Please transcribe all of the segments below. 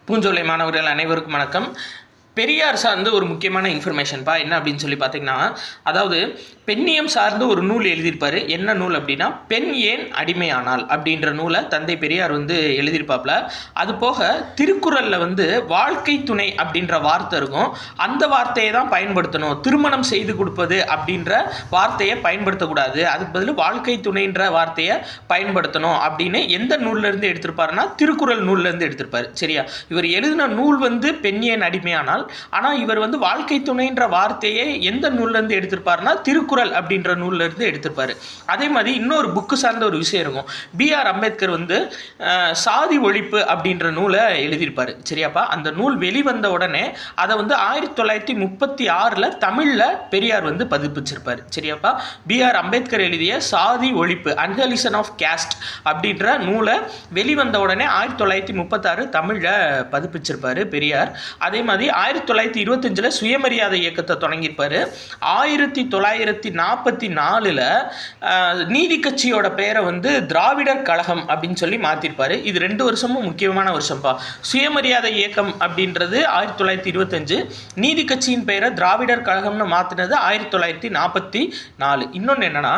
பூஞ்சோலை மாணவர்கள் அனைவருக்கும் வணக்கம். பெரியார் சார்ந்து ஒரு முக்கியமான இன்ஃபர்மேஷன்ப்பா. என்ன அப்படின்னு சொல்லி பார்த்தீங்கன்னா, அதாவது பெண்ணியம் சார்ந்து ஒரு நூல் எழுதியிருப்பார். என்ன நூல் அப்படின்னா, பெண் ஏன் அடிமையானால் அப்படின்ற நூலை தந்தை பெரியார் எழுதியிருப்பாப்புல. அது போக திருக்குறளில் வாழ்க்கை துணை அப்படின்ற வார்த்தை இருக்கும். அந்த வார்த்தையை தான் பயன்படுத்தணும். திருமணம் செய்து கொடுப்பது அப்படின்ற வார்த்தையை பயன்படுத்தக்கூடாது. அதுக்கு பதில் வாழ்க்கை துணைன்ற வார்த்தையை பயன்படுத்தணும் அப்படின்னு எந்த நூல்லேருந்து எடுத்திருப்பாருன்னா, திருக்குறள் நூல்லேருந்து எடுத்திருப்பார். சரியா? இவர் எழுதின நூல் பெண் ஏன் அடிமையானால், ஆனால் இவர் வாழ்க்கை துணைன்ற வார்த்தையை எந்த நூல்லேருந்து எடுத்திருப்பாருன்னா, திருக்குறள் அப்படின்ற நூல்லேருந்து எடுத்திருப்பார். அதே மாதிரி இன்னொரு புக்கு சார்ந்த ஒரு விஷயம் இருக்கும். B.R. அம்பேத்கர் சாதி ஒழிப்பு அப்படின்ற நூலை எழுதியிருப்பார். சரியாப்பா? அந்த நூல் வெளிவந்த உடனே அதை 1936 தமிழில் பெரியார் பதிப்பிச்சிருப்பார். சரியாப்பா? B.R. அம்பேத்கர் எழுதிய சாதி ஒழிப்பு, அன்ஹலிசன் ஆஃப் கேஸ்ட் அப்படின்ற நூலை வெளிவந்த உடனே 1936 தமிழில் பதிப்பிச்சிருப்பார் பெரியார். அதே மாதிரி 1925 சுயமரியாதை இயக்கத்தை தொடங்கியிருப்பார். 1944 நீதி கட்சியோட பெயரை திராவிடர் கழகம் அப்படின்னு சொல்லி மாற்றிருப்பார். இது 2 வருஷமும் முக்கியமான வருஷம்ப்பா. சுயமரியாதை இயக்கம் அப்படின்றது 1925, நீதி கட்சியின் பெயரை திராவிடர் கழகம்னு மாற்றினது 1944. இன்னொன்று என்னன்னா,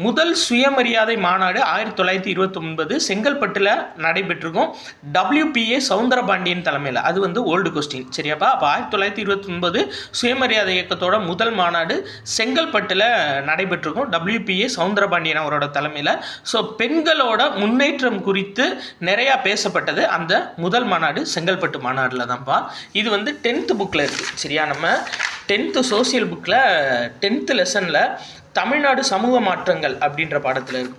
முதல் சுயமரியாதை மாநாடு 1929 செங்கல்பட்டில் நடைபெற்றிருக்கும். WPA சவுந்தரபாண்டியன் தலைமையில். அது ஓல்டு கொஸ்டின். சரியாப்பா? அப்போ 1929 சுயமரியாதை இயக்கத்தோட முதல் மாநாடு செங்கல்பட்டில் நடைபெற்றிருக்கும். WPA சவுந்தரபாண்டியன் அவரோட தலைமையில். ஸோ பெண்களோட முன்னேற்றம் குறித்து நிறையா பேசப்பட்டது அந்த முதல் மாநாடு செங்கல்பட்டு மாநாடில் தான்ப்பா. இது 10th புக்கில் இருக்குது. சரியா? நம்ம 10th சோசியல் புக்கில் 10th லெசனில் தமிழ்நாடு சமூக மாற்றங்கள் அப்படின்ற பாடத்தில் இருக்குது.